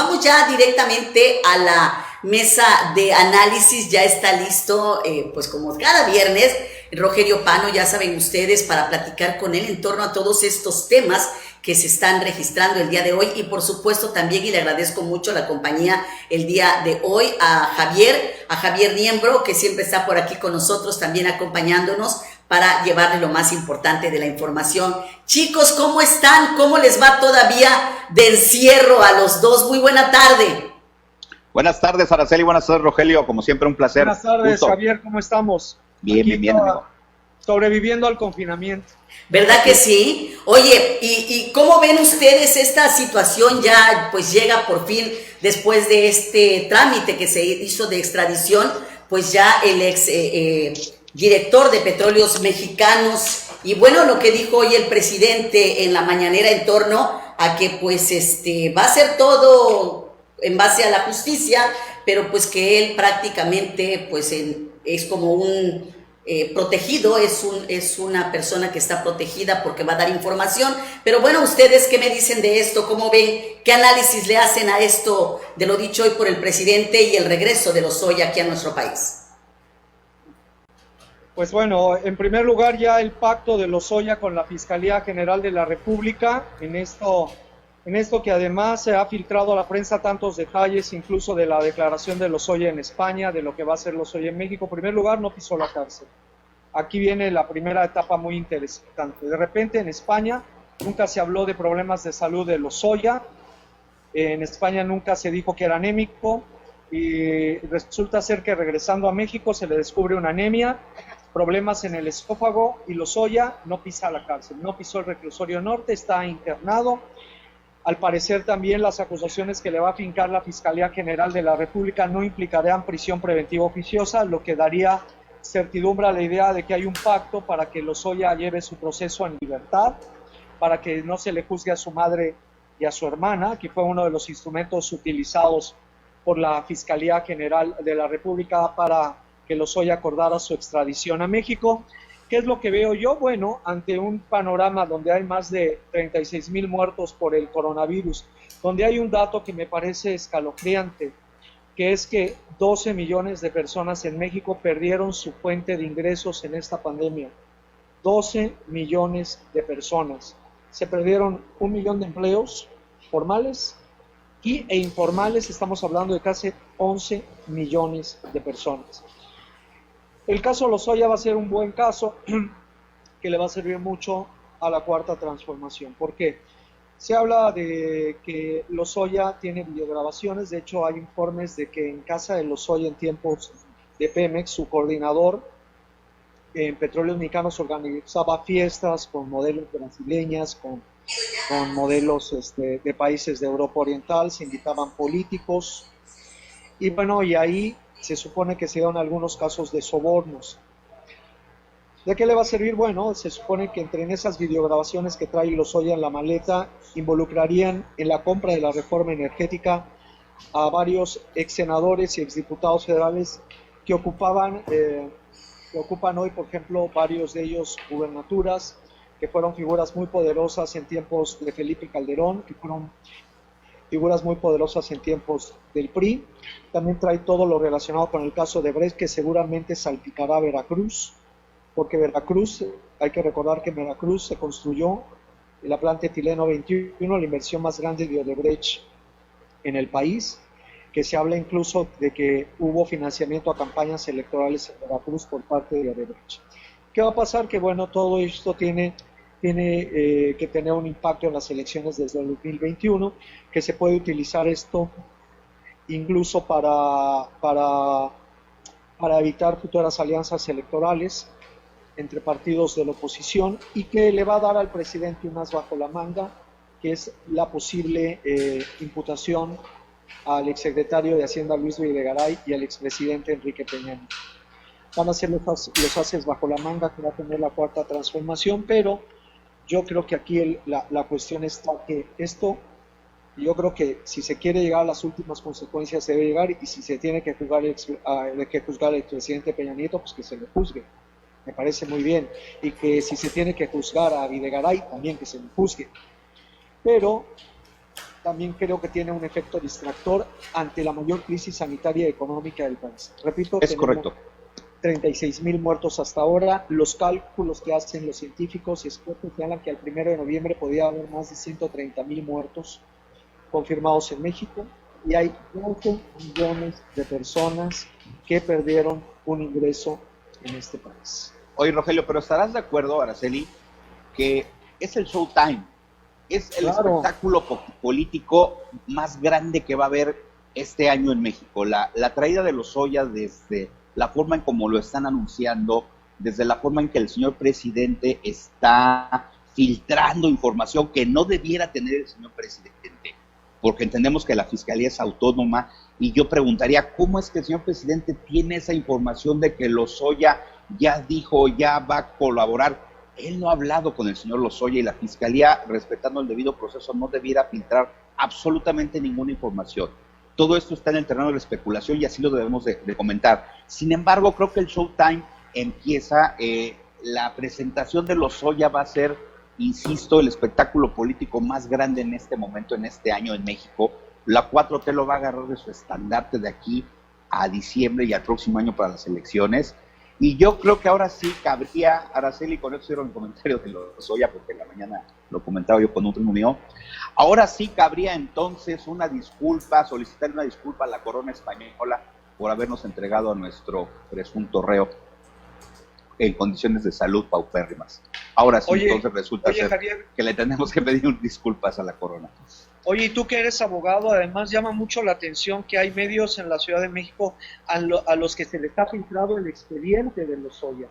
vamos ya directamente a la mesa de análisis. Ya está listo, pues como cada viernes, Rogelio Pano, ya saben ustedes, para platicar con él en torno a todos estos temas que se están registrando el día de hoy, y por supuesto también, y le agradezco mucho la compañía el día de hoy a Javier Niembro, que siempre está por aquí con nosotros, también acompañándonos para llevarles lo más importante de la información. Chicos, ¿cómo están? ¿Cómo les va todavía de encierro a los dos? Muy buena tarde. Buenas tardes, Araceli, buenas tardes, Rogelio, como siempre un placer. Buenas tardes, Javier, ¿cómo estamos? Bien, amigo. Sobreviviendo al confinamiento. ¿Verdad que sí? Oye, ¿y cómo ven ustedes esta situación? Ya pues llega por fin, después de este trámite que se hizo de extradición, pues ya el ex director de Petróleos Mexicanos, y bueno, lo que dijo hoy el presidente en la mañanera en torno a que pues va a ser todo en base a la justicia, pero pues que él prácticamente pues es como un protegido, es una persona que está protegida porque va a dar información. Pero bueno, ustedes qué me dicen de esto, cómo ven, qué análisis le hacen a esto de lo dicho hoy por el presidente y el regreso de Lozoya aquí a nuestro país. Pues bueno, en primer lugar ya el pacto de Lozoya con la Fiscalía General de la República, en esto que además se ha filtrado a la prensa tantos detalles, incluso de la declaración de Lozoya en España, de lo que va a hacer Lozoya en México. En primer lugar, no pisó la cárcel. Aquí viene la primera etapa muy interesante. De repente en España nunca se habló de problemas de salud de Lozoya, en España nunca se dijo que era anémico, y resulta ser que regresando a México se le descubre una anemia, problemas en el esófago, y Lozoya no pisa la cárcel, no pisó el reclusorio norte, está internado. Al parecer también las acusaciones que le va a fincar la Fiscalía General de la República no implicarían prisión preventiva oficiosa, lo que daría certidumbre a la idea de que hay un pacto para que Lozoya lleve su proceso en libertad, para que no se le juzgue a su madre y a su hermana, que fue uno de los instrumentos utilizados por la Fiscalía General de la República para que Lozoya acordara su extradición a México. ¿Qué es lo que veo yo? Bueno, ante un panorama donde hay más de 36,000 muertos por el coronavirus, donde hay un dato que me parece escalofriante, que es que 12 millones de personas en México perdieron su fuente de ingresos en esta pandemia. 12 millones de personas. Se perdieron 1 millón de empleos formales e informales, estamos hablando de casi 11 millones de personas. El caso Lozoya va a ser un buen caso que le va a servir mucho a la Cuarta Transformación. ¿Por qué? Se habla de que Lozoya tiene videograbaciones, de hecho hay informes de que en casa de Lozoya en tiempos de Pemex, su coordinador en Petróleos Mexicanos organizaba fiestas con modelos brasileñas, con modelos de países de Europa Oriental, se invitaban políticos, y bueno, y ahí se supone que se dan algunos casos de sobornos. ¿De qué le va a servir? Bueno, se supone que entre esas videograbaciones que trae Lozoya en la maleta involucrarían en la compra de la reforma energética a varios ex senadores y exdiputados federales que ocupan hoy, por ejemplo, varios de ellos gubernaturas, que fueron figuras muy poderosas en tiempos de Felipe Calderón, que fueron figuras muy poderosas en tiempos del PRI. También trae todo lo relacionado con el caso de Brecht, que seguramente salpicará a Veracruz, porque Veracruz, hay que recordar que en Veracruz se construyó la planta etileno 21, la inversión más grande de Odebrecht en el país, que se habla incluso de que hubo financiamiento a campañas electorales en Veracruz por parte de Odebrecht. ¿Qué va a pasar? Que bueno, todo esto tiene que tener un impacto en las elecciones desde el 2021, que se puede utilizar esto incluso para evitar futuras alianzas electorales entre partidos de la oposición, y que le va a dar al presidente un as bajo la manga, que es la posible imputación al exsecretario de Hacienda Luis Videgaray y al expresidente Enrique Peña Nieto. Van a ser los ases bajo la manga que va a tener la Cuarta Transformación, pero yo creo que aquí la cuestión está que esto, yo creo que si se quiere llegar a las últimas consecuencias se debe llegar, y si se tiene que juzgar al expresidente Peña Nieto, pues que se le juzgue. Me parece muy bien. Y que si se tiene que juzgar a Videgaray, también que se le juzgue. Pero también creo que tiene un efecto distractor ante la mayor crisis sanitaria y económica del país. Repito, Es correcto. 36,000 muertos hasta ahora. Los cálculos que hacen los científicos y expertos señalan que al 1 de noviembre podía haber más de 130,000 muertos confirmados en México, y hay 12 millones de personas que perdieron un ingreso en este país. Oye, Rogelio, pero estarás de acuerdo, Araceli, que es el showtime, es el espectáculo político más grande que va a haber este año en México. La traída de Lozoya, desde la forma en cómo lo están anunciando, desde la forma en que el señor presidente está filtrando información que no debiera tener el señor presidente, porque entendemos que la fiscalía es autónoma, y yo preguntaría, ¿cómo es que el señor presidente tiene esa información de que Lozoya ya dijo, ya va a colaborar? Él no ha hablado con el señor Lozoya, y la fiscalía, respetando el debido proceso, no debiera filtrar absolutamente ninguna información. Todo esto está en el terreno de la especulación, y así lo debemos de comentar. Sin embargo, creo que el showtime empieza, la presentación de Lozoya va a ser, insisto, el espectáculo político más grande en este momento, en este año en México. La 4T lo va a agarrar de su estandarte de aquí a diciembre y al próximo año para las elecciones. Y yo creo que ahora sí cabría, Araceli, con eso cierro mi comentario de Lozoya, porque en la mañana lo comentaba yo con un primo mío, ahora sí cabría entonces una disculpa, solicitar una disculpa a la corona española por habernos entregado a nuestro presunto reo en condiciones de salud paupérrimas. Ahora sí, entonces resulta ser, Javier, que le tenemos que pedir disculpas a la corona. Oye, y tú que eres abogado, además llama mucho la atención que hay medios en la Ciudad de México a los que se les ha filtrado el expediente de Lozoya,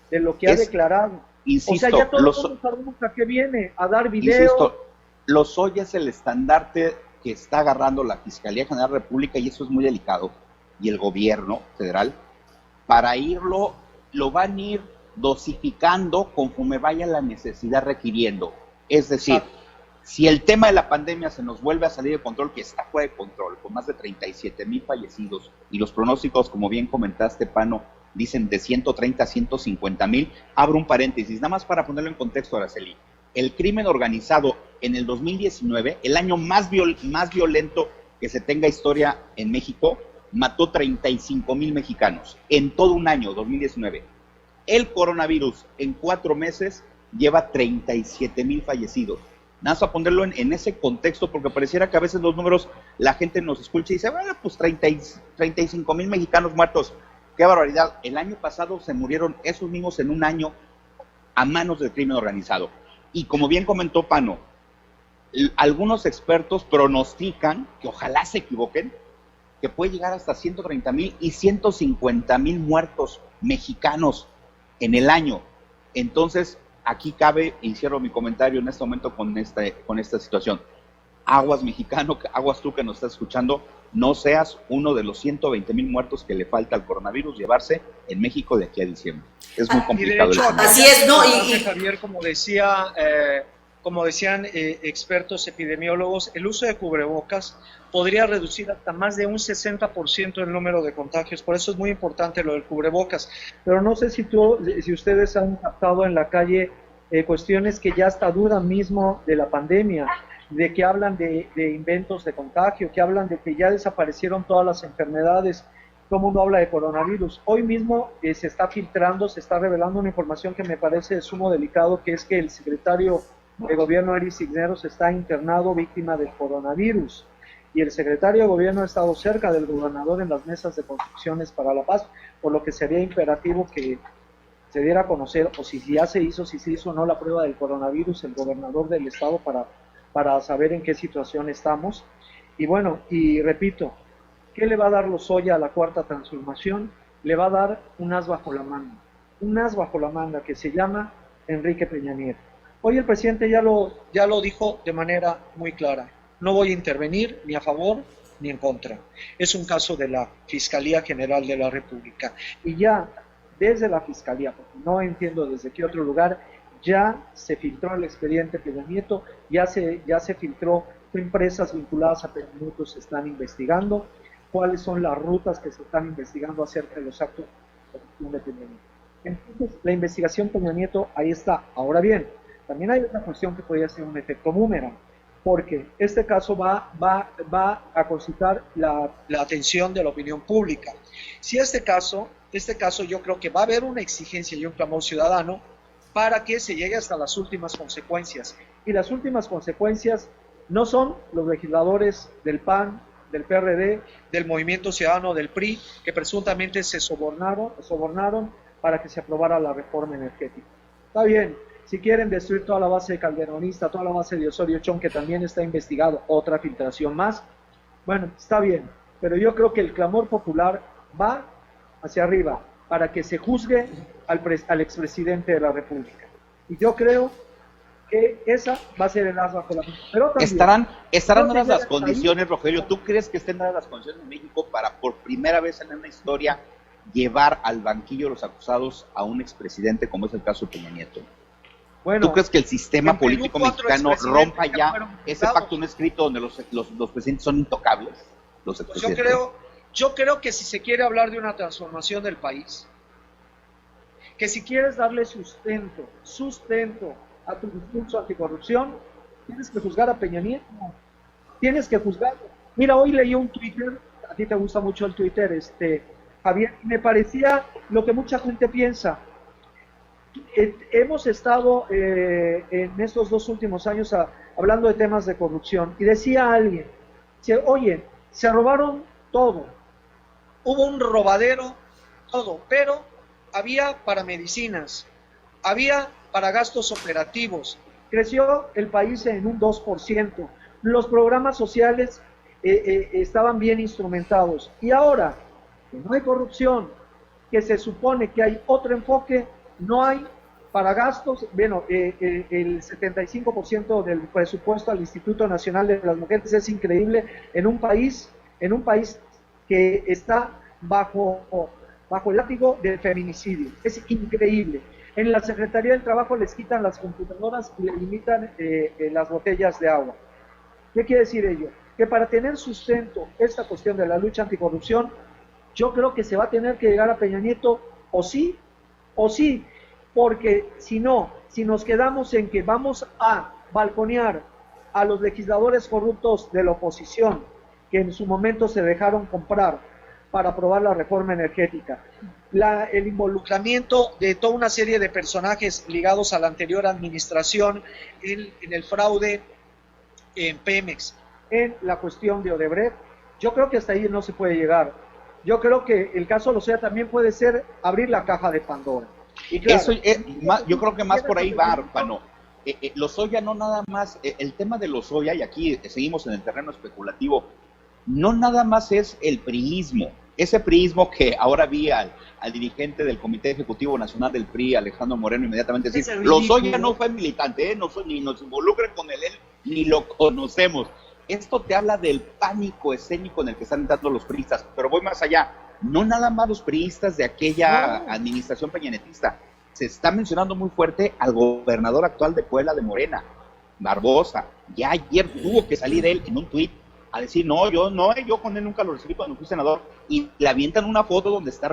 de lo que ha declarado. Insisto, o sea, ya todos sabemos a qué viene, a dar video. Insisto, Lozoya es el estandarte que está agarrando la Fiscalía General de la República, y eso es muy delicado, y el gobierno federal, para lo van a ir dosificando conforme vaya la necesidad requiriendo. Es decir, si el tema de la pandemia se nos vuelve a salir de control, que está fuera de control, con más de 37,000 fallecidos, y los pronósticos, como bien comentaste, Pano, dicen de 130 a 150,000, abro un paréntesis, nada más para ponerlo en contexto, Araceli. El crimen organizado en el 2019, el año más violento que se tenga historia en México, mató 35,000 mexicanos en todo un año, 2019. El coronavirus en 4 meses lleva 37,000 fallecidos. Nada más a ponerlo en ese contexto, porque pareciera que a veces los números, la gente nos escucha y dice, bueno, pues 35,000 mexicanos muertos. ¡Qué barbaridad! El año pasado se murieron esos mismos en un año a manos del crimen organizado. Y como bien comentó Pano, algunos expertos pronostican, que ojalá se equivoquen, que puede llegar hasta 130,000 y 150,000 muertos mexicanos en el año. Entonces, aquí cabe, y cierro mi comentario en este momento con esta situación. Aguas, mexicano, aguas tú que nos estás escuchando, no seas uno de los 120,000 muertos que le falta al coronavirus llevarse en México de aquí a diciembre. Es muy complicado. Y de hecho, así es, ¿no? Y Javier, como decían expertos epidemiólogos, el uso de cubrebocas podría reducir hasta más de un 60% el número de contagios. Por eso es muy importante lo del cubrebocas. Pero no sé si ustedes han captado en la calle cuestiones que ya hasta dudan mismo de la pandemia, de que hablan de inventos de contagio, que hablan de que ya desaparecieron todas las enfermedades. Todo el mundo habla de coronavirus. Hoy mismo se está filtrando, se está revelando una información que me parece de sumo delicado, que es que el secretario de Gobierno, Eris Cisneros, está internado víctima del coronavirus. Y el secretario de Gobierno ha estado cerca del gobernador en las mesas de construcciones para la paz, por lo que sería imperativo que se diera a conocer, o si ya se hizo, si se hizo o no la prueba del coronavirus, el gobernador del estado, para saber en qué situación estamos. Y bueno, y repito, ¿qué le va a dar Lozoya a la Cuarta Transformación? Le va a dar un as bajo la manga, que se llama Enrique Peña Nieto. Hoy el presidente ya lo dijo de manera muy clara. No voy a intervenir ni a favor ni en contra. Es un caso de la Fiscalía General de la República. Y ya desde la Fiscalía, porque no entiendo desde qué otro lugar, ya se filtró el expediente Peña Nieto, ya se filtró qué empresas vinculadas a Peña Nieto se están investigando, cuáles son las rutas que se están investigando acerca de los actos de Peña Nieto. Entonces, la investigación Peña Nieto ahí está. Ahora bien, también hay otra cuestión que podría ser un efecto boomerang. porque este caso va a concitar la atención de la opinión pública. Si este caso yo creo que va a haber una exigencia y un clamor ciudadano para que se llegue hasta las últimas consecuencias. Y las últimas consecuencias no son los legisladores del PAN, del PRD, del Movimiento Ciudadano del PRI, que presuntamente se sobornaron para que se aprobara la reforma energética. Está bien, si quieren destruir toda la base calderonista, toda la base de Osorio Chong, que también está investigado, otra filtración más, bueno, está bien, pero yo creo que el clamor popular va hacia arriba para que se juzgue al expresidente de la República. Y yo creo que esa va a ser el as bajo la mesa. Pero también, ¿Estarán dadas las condiciones, Rogelio? ¿Tú crees que estén dadas las condiciones en México para, por primera vez en la historia, llevar al banquillo de los acusados a un expresidente, como es el caso de Peña Nieto? Bueno, ¿tú crees que el sistema político mexicano rompa ya ese pacto no escrito donde los presidentes son intocables? Los pues yo creo que si se quiere hablar de una transformación del país, que si quieres darle sustento a tu discurso anticorrupción, tienes que juzgar a Peña Nieto, tienes que juzgarlo. Mira, hoy leí un Twitter, a ti te gusta mucho el Twitter, Javier, y me parecía lo que mucha gente piensa. Hemos estado en estos 2 últimos años hablando de temas de corrupción, y decía alguien, oye, se robaron todo, hubo un robadero, todo, pero había para medicinas, había para gastos operativos, creció el país en un 2%, los programas sociales estaban bien instrumentados, y ahora que no hay corrupción, que se supone que hay otro enfoque, no hay para gastos. Bueno, el 75% del presupuesto al Instituto Nacional de las Mujeres es increíble en un país que está bajo el látigo del feminicidio, es increíble. En la Secretaría del Trabajo les quitan las computadoras y le limitan las botellas de agua. ¿Qué quiere decir ello? Que para tener sustento esta cuestión de la lucha anticorrupción, yo creo que se va a tener que llegar a Peña Nieto o sí, porque si nos quedamos en que vamos a balconear a los legisladores corruptos de la oposición, que en su momento se dejaron comprar para aprobar la reforma energética, el involucramiento de toda una serie de personajes ligados a la anterior administración en el fraude en Pemex, en la cuestión de Odebrecht, yo creo que hasta ahí no se puede llegar. Yo creo que el caso Lozoya también puede ser abrir la caja de Pandora. Y claro, yo creo que más por ahí va, Arpano. Lozoya no nada más, el tema de Lozoya, y aquí seguimos en el terreno especulativo, no nada más es el priismo, ese priismo que ahora vi al dirigente del Comité Ejecutivo Nacional del PRI, Alejandro Moreno, inmediatamente decir, Lozoya no fue militante, ni nos involucren con él, ni lo conocemos. Esto te habla del pánico escénico en el que están entrando los priistas, pero voy más allá. No nada más los priistas de aquella administración peñanetista. Se está mencionando muy fuerte al gobernador actual de Puebla, de Morena, Barbosa. Ya ayer tuvo que salir él en un tuit a decir, yo con él nunca lo recibí cuando fui senador. Y le avientan una foto donde está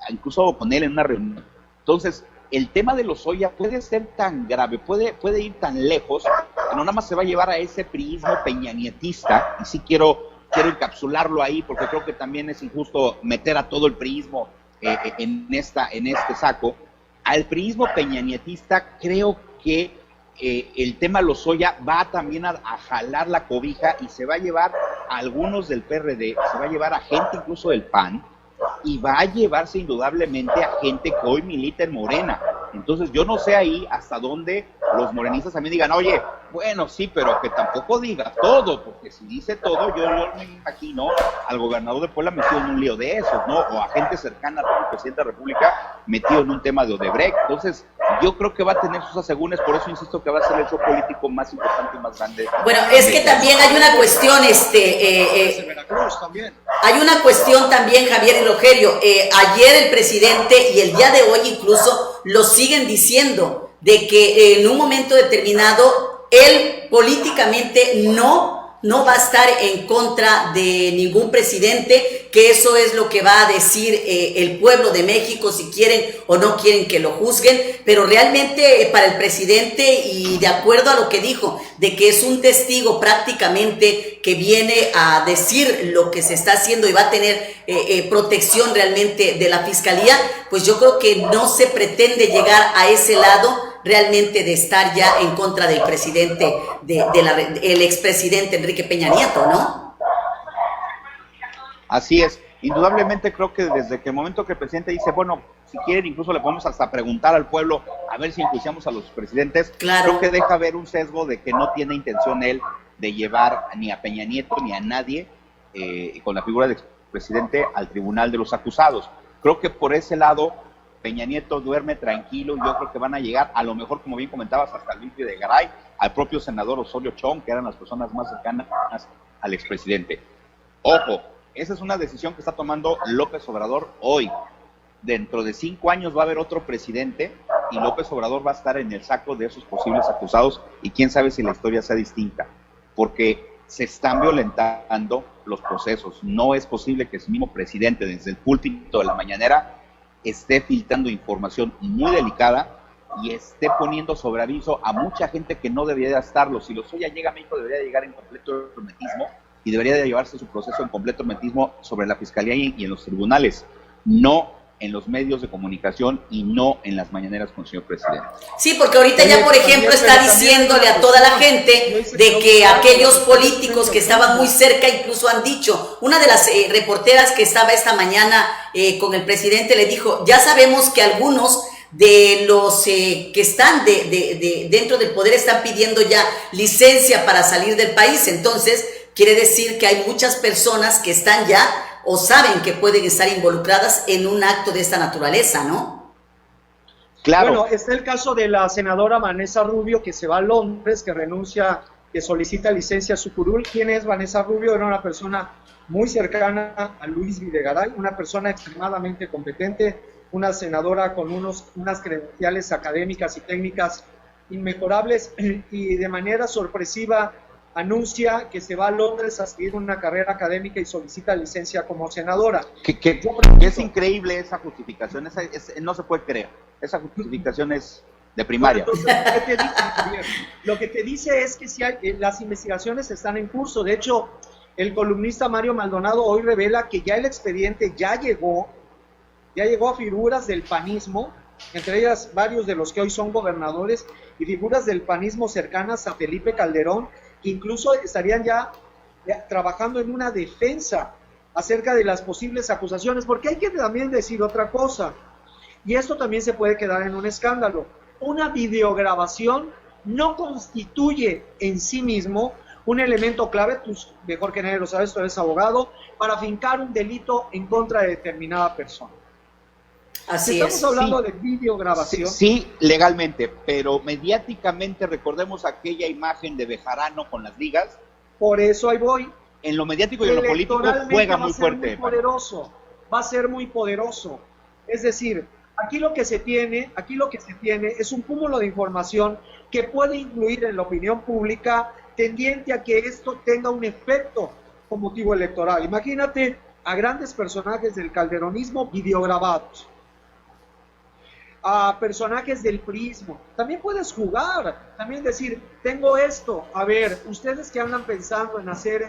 incluso con él en una reunión. Entonces, el tema de Lozoya puede ser tan grave, puede ir tan lejos, que no nada más se va a llevar a ese priismo peñanietista, y sí quiero encapsularlo ahí, porque creo que también es injusto meter a todo el priismo en este saco. Al priismo peñanietista creo que el tema Lozoya va también a jalar la cobija y se va a llevar a algunos del PRD, se va a llevar a gente incluso del PAN, y va a llevarse indudablemente a gente que hoy milita en Morena. Entonces yo no sé ahí hasta dónde los morenistas también digan, oye, bueno, sí, pero que tampoco diga todo, porque si dice todo, yo me imagino al gobernador de Puebla metido en un lío de esos, ¿no? O a gente cercana al presidente de la República metido en un tema de Odebrecht. Entonces yo creo que va a tener sus asegúnes, por eso insisto que va a ser el show político más importante y más grande. Bueno, es que también hay una cuestión, hay una cuestión también, Javier y Rogelio. Ayer el presidente y el día de hoy incluso lo siguen diciendo de que en un momento determinado él políticamente no no va a estar en contra de ningún presidente, que eso es lo que va a decir el pueblo de México, si quieren o no quieren que lo juzguen, pero realmente para el presidente, y de acuerdo a lo que dijo, de que es un testigo prácticamente que viene a decir lo que se está haciendo y va a tener protección realmente de la Fiscalía, pues yo creo que no se pretende llegar a ese lado realmente de estar ya en contra del presidente, el expresidente Enrique Peña Nieto, ¿no? Así es. Indudablemente creo que desde que el momento que el presidente dice, bueno, si quieren incluso le podemos hasta preguntar al pueblo a ver si enjuiciamos a los presidentes, claro. Creo que deja ver un sesgo de que no tiene intención él de llevar ni a Peña Nieto ni a nadie con la figura del expresidente al tribunal de los acusados. Creo que por ese lado Peña Nieto duerme tranquilo, yo creo que van a llegar, a lo mejor, como bien comentabas, hasta Luis Videgaray, al propio senador Osorio Chong, que eran las personas más cercanas al expresidente. Ojo, esa es una decisión que está tomando López Obrador hoy. Dentro de 5 años va a haber otro presidente y López Obrador va a estar en el saco de esos posibles acusados y quién sabe si la historia sea distinta, porque se están violentando los procesos. No es posible que ese mismo presidente, desde el púlpito de la mañanera, esté filtrando información muy delicada y esté poniendo sobre aviso a mucha gente que no debería de estarlo. Si Lozoya llega a México, debería de llegar en completo hermetismo y debería de llevarse su proceso en completo hermetismo sobre la Fiscalía y en los tribunales, no en los medios de comunicación y no en las mañaneras con el señor presidente. Sí, porque ahorita ya, por ejemplo, está diciéndole a toda la gente de que aquellos políticos que estaban muy cerca incluso han dicho, una de las reporteras que estaba esta mañana con el presidente le dijo, ya sabemos que algunos de los que están dentro del poder están pidiendo ya licencia para salir del país, entonces quiere decir que hay muchas personas que están ya o saben que pueden estar involucradas en un acto de esta naturaleza, ¿no? Claro. Bueno, está el caso de la senadora Vanessa Rubio, que se va a Londres, que renuncia, que solicita licencia a su curul. ¿Quién es Vanessa Rubio? Era una persona muy cercana a Luis Videgaray, una persona extremadamente competente, una senadora con unas credenciales académicas y técnicas inmejorables, y de manera sorpresiva anuncia que se va a Londres a seguir una carrera académica y solicita licencia como senadora. Que es increíble esa justificación, no se puede creer. Esa justificación es de primaria. Entonces, lo que te dice es que si las investigaciones están en curso. De hecho, el columnista Mario Maldonado hoy revela que ya el expediente ya llegó a figuras del panismo, entre ellas varios de los que hoy son gobernadores, y figuras del panismo cercanas a Felipe Calderón, que incluso estarían ya trabajando en una defensa acerca de las posibles acusaciones, porque hay que también decir otra cosa, y esto también se puede quedar en un escándalo. Una videograbación no constituye en sí mismo un elemento clave, tú mejor que nadie lo sabes, tú eres abogado, para fincar un delito en contra de determinada persona. Así Estamos es. hablando de videograbación. Sí, legalmente, pero mediáticamente recordemos aquella imagen de Bejarano con las ligas. Por eso ahí voy. En lo mediático y en lo político juega muy fuerte. Va a ser muy poderoso. Es decir, aquí lo que se tiene es un cúmulo de información que puede influir en la opinión pública tendiente a que esto tenga un efecto con motivo electoral. Imagínate a grandes personajes del calderonismo videograbados, a personajes del priismo. También puedes jugar, también decir, tengo esto, a ver, ustedes que andan pensando en hacer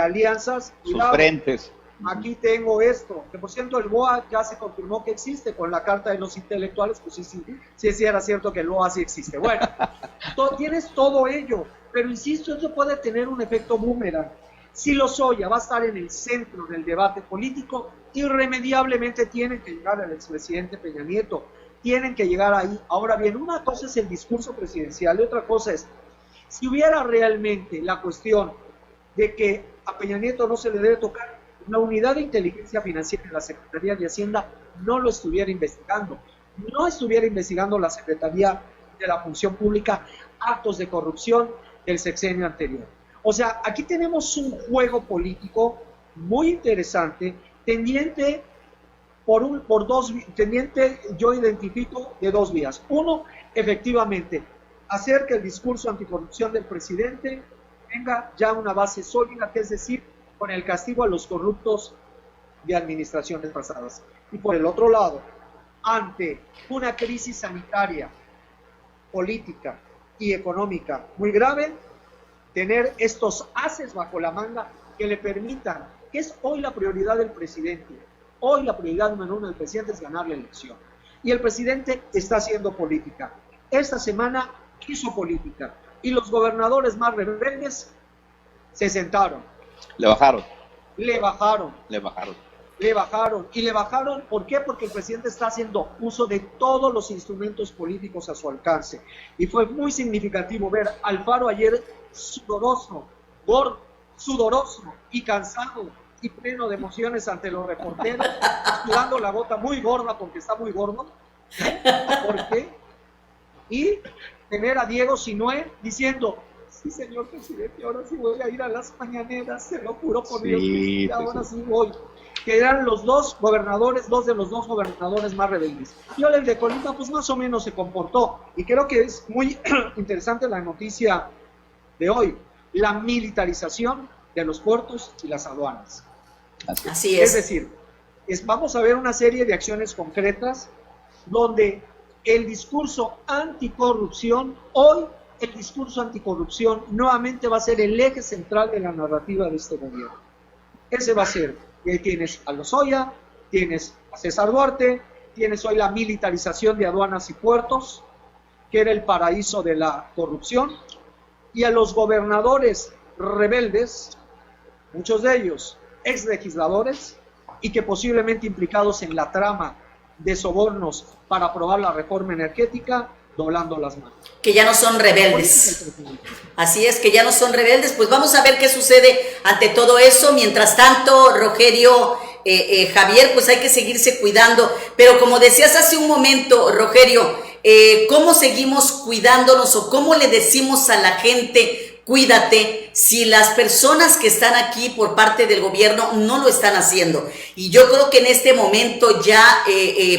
alianzas, sus frentes. Aquí tengo esto, que por cierto el BOA ya se confirmó que existe con la carta de los intelectuales, pues sí era cierto que el BOA sí existe. Bueno, tienes todo ello, pero insisto, eso puede tener un efecto boomerang. Si Lozoya va a estar en el centro del debate político, irremediablemente tienen que llegar al expresidente Peña Nieto, tienen que llegar ahí. Ahora bien, una cosa es el discurso presidencial y otra cosa es, si hubiera realmente la cuestión de que a Peña Nieto no se le debe tocar, la unidad de inteligencia financiera de la Secretaría de Hacienda no lo estuviera investigando, no estuviera investigando la Secretaría de la Función Pública actos de corrupción del sexenio anterior. O sea, aquí tenemos un juego político muy interesante, tendiente yo identifico de dos vías. Uno, efectivamente, hacer que el discurso anticorrupción del presidente tenga ya una base sólida, que es decir, con el castigo a los corruptos de administraciones pasadas. Y por el otro lado, ante una crisis sanitaria, política y económica muy grave, tener estos ases bajo la manga que le permitan, que es hoy la prioridad del presidente, hoy la prioridad número uno del presidente es ganar la elección. Y el presidente está haciendo política. Esta semana hizo política y los gobernadores más rebeldes se sentaron. Le bajaron. Le bajaron. Le bajaron. Le bajaron. ¿Y le bajaron por qué? Porque el presidente está haciendo uso de todos los instrumentos políticos a su alcance. Y fue muy significativo ver a Alfaro ayer sudoroso, gordo, sudoroso y cansado y pleno de emociones ante los reporteros, sudando la gota muy gorda porque está muy gordo. ¿Por qué? Y tener a Diego Sinue diciendo: sí, señor presidente, ahora sí voy a ir a las mañaneras, se lo juro por Dios, que ahora sí voy. Que eran los dos de los dos gobernadores más rebeldes. Y el de Colima, pues más o menos se comportó. Y creo que es muy interesante la noticia de hoy, la militarización de los puertos y las aduanas. Así es. Es decir, vamos a ver una serie de acciones concretas donde el discurso anticorrupción, hoy el discurso anticorrupción nuevamente va a ser el eje central de la narrativa de este gobierno. Ese va a ser, tienes a Lozoya, tienes a César Duarte, tienes hoy la militarización de aduanas y puertos, que era el paraíso de la corrupción, y a los gobernadores rebeldes, muchos de ellos ex legisladores, y que posiblemente implicados en la trama de sobornos para aprobar la reforma energética, doblando las manos. Que ya no son rebeldes. Así es, que ya no son rebeldes. Pues vamos a ver qué sucede ante todo eso. Mientras tanto, Rogelio, Javier, pues hay que seguirse cuidando. Pero como decías hace un momento, Rogelio, ¿cómo seguimos cuidándonos o cómo le decimos a la gente cuídate si las personas que están aquí por parte del gobierno no lo están haciendo? Y yo creo que en este momento ya,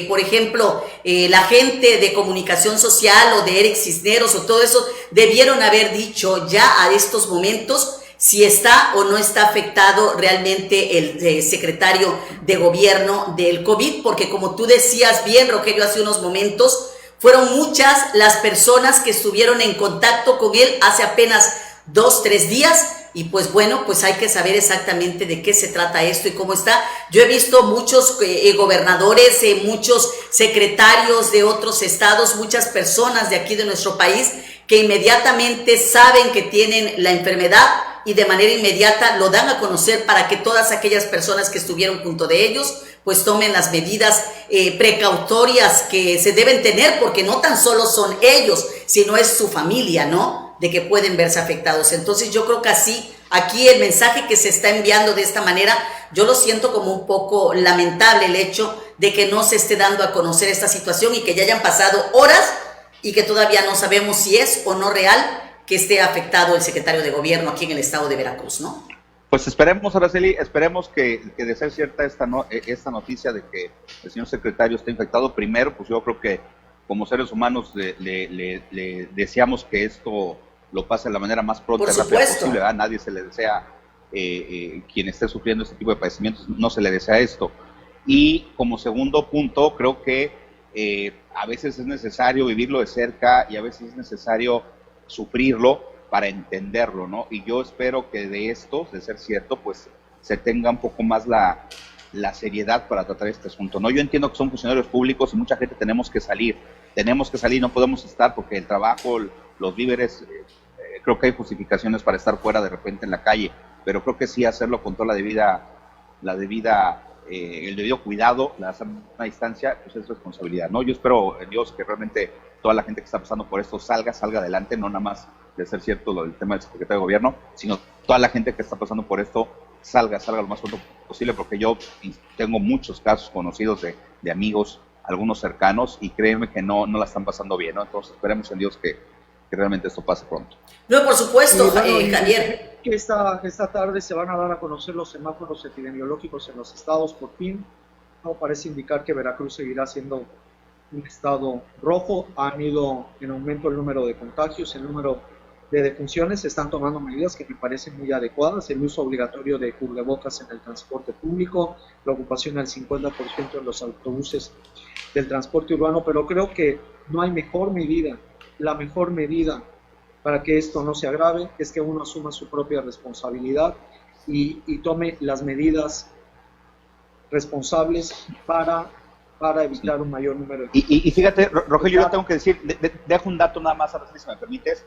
por ejemplo, la gente de comunicación social o de Eric Cisneros o todo eso debieron haber dicho ya a estos momentos si está o no está afectado realmente el secretario de gobierno del COVID, porque como tú decías bien, Rogelio, hace unos momentos, fueron muchas las personas que estuvieron en contacto con él hace apenas 2-3 días, y pues bueno, pues hay que saber exactamente de qué se trata esto y cómo está. Yo he visto muchos gobernadores, muchos secretarios de otros estados, muchas personas de aquí de nuestro país que inmediatamente saben que tienen la enfermedad y de manera inmediata lo dan a conocer para que todas aquellas personas que estuvieron junto de ellos pues tomen las medidas precautorias que se deben tener, porque no tan solo son ellos, sino es su familia, ¿no?, de que pueden verse afectados. Entonces yo creo que así, aquí el mensaje que se está enviando de esta manera, yo lo siento como un poco lamentable el hecho de que no se esté dando a conocer esta situación y que ya hayan pasado horas y que todavía no sabemos si es o no real que esté afectado el secretario de gobierno aquí en el estado de Veracruz, ¿no? Pues esperemos, Araceli, esperemos que de ser cierta esta noticia de que el señor secretario está infectado. Primero, pues yo creo que como seres humanos le deseamos que esto lo pase de la manera más pronta y rápida posible, ¿verdad? Nadie se le desea, quien esté sufriendo este tipo de padecimientos, no se le desea esto. Y como segundo punto, creo que a veces es necesario vivirlo de cerca y a veces es necesario sufrirlo para entenderlo, ¿no? Y yo espero que de esto, de ser cierto, pues se tenga un poco más la seriedad para tratar este asunto, ¿no? Yo entiendo que son funcionarios públicos y mucha gente tenemos que salir, no podemos estar porque el trabajo, los víveres, creo que hay justificaciones para estar fuera de repente en la calle, pero creo que sí hacerlo con toda el debido cuidado, la sana distancia, pues es responsabilidad, ¿no? Yo espero en Dios que realmente toda la gente que está pasando por esto salga adelante, no nada más de ser cierto el tema del secretario de gobierno, sino toda la gente que está pasando por esto salga lo más pronto posible, porque yo tengo muchos casos conocidos de amigos, algunos cercanos, y créeme que no la están pasando bien, ¿no? Entonces esperemos en Dios que realmente esto pase pronto. No, por supuesto, Javier. Que esta tarde se van a dar a conocer los semáforos epidemiológicos en los estados por fin. No parece indicar que Veracruz seguirá siendo un estado rojo, han ido en aumento el número de contagios, el número de defunciones. Se están tomando medidas que me parecen muy adecuadas, el uso obligatorio de cubrebocas en el transporte público, la ocupación al 50% en los autobuses del transporte urbano, pero creo que no hay mejor medida. La mejor medida para que esto no se agrave es que uno asuma su propia responsabilidad y tome las medidas responsables para evitar un mayor número de... Y fíjate, Rogelio, yo tengo que decir, dejo un dato nada más, a ver si me permites.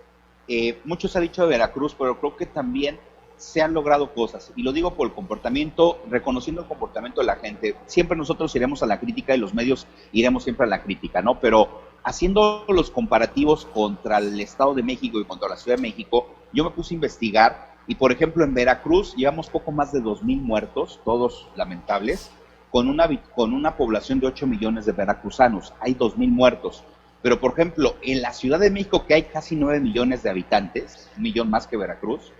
Mucho se ha dicho de Veracruz, pero creo que también se han logrado cosas, y lo digo por el comportamiento, reconociendo el comportamiento de la gente. Siempre nosotros iremos a la crítica y los medios iremos siempre a la crítica, ¿no? Pero haciendo los comparativos contra el Estado de México y contra la Ciudad de México, yo me puse a investigar, y por ejemplo en Veracruz llevamos poco más de 2,000 muertos, todos lamentables, con una población de 8 millones de veracruzanos, hay 2,000 muertos. Pero, por ejemplo, en la Ciudad de México, que hay casi 9 millones de habitantes, 1 millón más que Veracruz,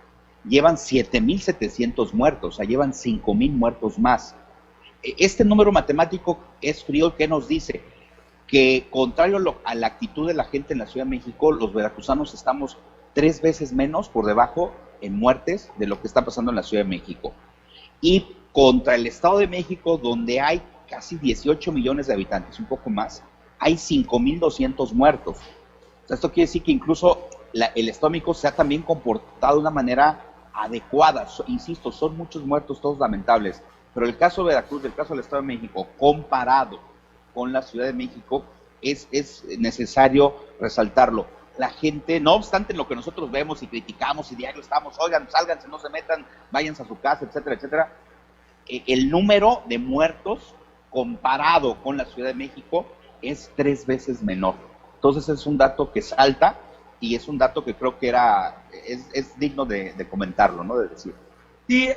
llevan 7,700 muertos, o sea, llevan 5,000 muertos más. Este número matemático es frío, que nos dice que, contrario a la actitud de la gente en la Ciudad de México, los veracruzanos estamos 3 veces menos por debajo en muertes de lo que está pasando en la Ciudad de México. Y contra el Estado de México, donde hay casi 18 millones de habitantes, un poco más, hay 5,200 muertos. O sea, esto quiere decir que incluso el Estado de México se ha también comportado de una manera adecuada. Insisto, son muchos muertos, todos lamentables, pero el caso de Veracruz, el caso del Estado de México, comparado con la Ciudad de México, es necesario resaltarlo. La gente, no obstante lo que nosotros vemos y criticamos y diario estamos, oigan, sálganse, no se metan, váyanse a su casa, etcétera, etcétera, el número de muertos comparado con la Ciudad de México es 3 veces menor. Entonces es un dato que salta, y es un dato que creo que es digno de comentarlo, ¿no? De decir. Sí,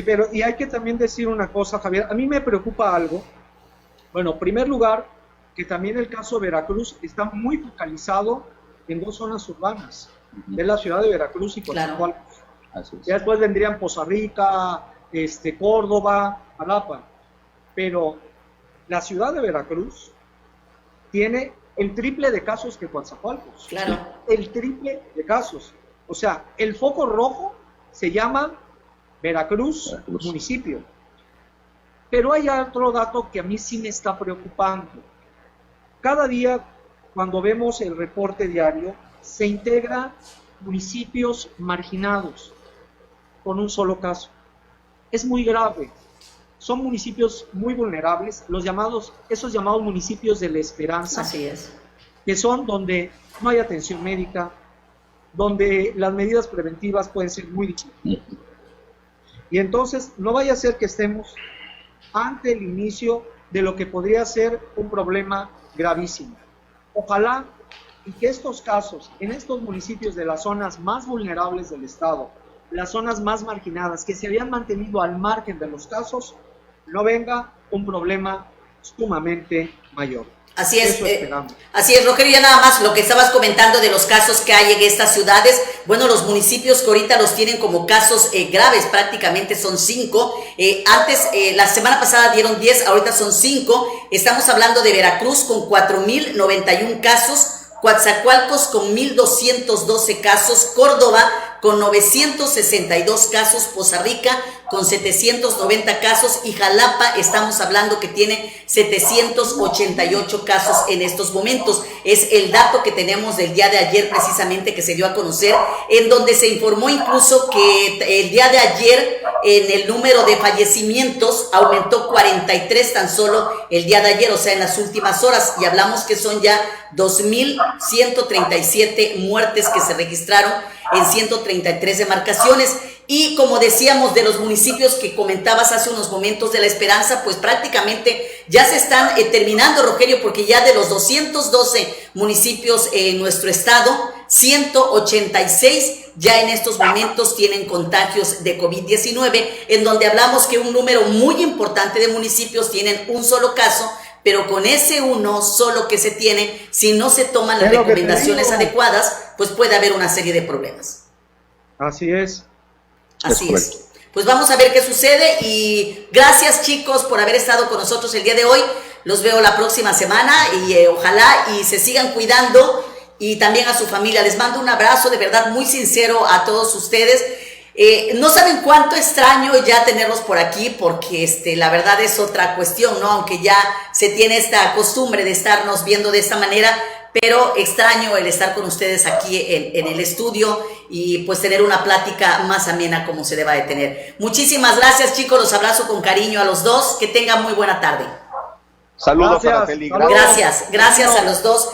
pero y hay que también decir una cosa, Javier, a mí me preocupa algo. Bueno, en primer lugar, que también el caso de Veracruz está muy focalizado en 2 zonas urbanas, de la ciudad de Veracruz y Coatzacoalcos. Así es. Ya después vendrían Poza Rica, Córdoba, Jalapa, pero la ciudad de Veracruz tiene el triple de casos que Coatzacoalcos. Claro. El triple de casos. O sea, el foco rojo se llama Veracruz. Municipio. Pero hay otro dato que a mí sí me está preocupando. Cada día, cuando vemos el reporte diario, se integra municipios marginados con un solo caso. Es muy grave. Son municipios muy vulnerables, esos llamados municipios de la esperanza. Así es. Que son donde no hay atención médica, donde las medidas preventivas pueden ser muy difíciles. Y entonces no vaya a ser que estemos ante el inicio de lo que podría ser un problema gravísimo. Ojalá y que estos casos, en estos municipios de las zonas más vulnerables del estado, las zonas más marginadas, que se habían mantenido al margen de los casos, no venga un problema sumamente mayor. Así es, Rogelio, ya nada más lo que estabas comentando de los casos que hay en estas ciudades. Bueno, los municipios que ahorita los tienen como casos graves, prácticamente son 5. Antes, la semana pasada dieron 10, ahorita son 5. Estamos hablando de Veracruz con 4,091 casos, Coatzacoalcos con 1,212 casos, Córdoba con 962 casos, Poza Rica con 790 casos y Jalapa estamos hablando que tiene 788 casos en estos momentos. Es el dato que tenemos del día de ayer precisamente que se dio a conocer, en donde se informó incluso que el día de ayer en el número de fallecimientos aumentó 43 tan solo el día de ayer, o sea en las últimas horas, y hablamos que son ya 2,137 muertes que se registraron en 133 demarcaciones. Y como decíamos, de los municipios que comentabas hace unos momentos de La Esperanza, pues prácticamente ya se están terminando, Rogelio, porque ya de los 212 municipios en nuestro estado, 186 ya en estos momentos tienen contagios de COVID-19, en donde hablamos que un número muy importante de municipios tienen un solo caso, pero con ese uno solo que se tiene, si no se toman las recomendaciones adecuadas, pues puede haber una serie de problemas. Así es. Así es. Pues vamos a ver qué sucede y gracias chicos por haber estado con nosotros el día de hoy. Los veo la próxima semana y ojalá y se sigan cuidando, y también a su familia. Les mando un abrazo de verdad muy sincero a todos ustedes. No saben cuánto extraño ya tenerlos por aquí, porque la verdad es otra cuestión, ¿no? Aunque ya se tiene esta costumbre de estarnos viendo de esta manera, pero extraño el estar con ustedes aquí en el estudio y pues tener una plática más amena como se deba de tener. Muchísimas gracias, chicos, los abrazo con cariño a los dos, que tengan muy buena tarde. Saludos, Gracias. Araceli. Gracias a los dos.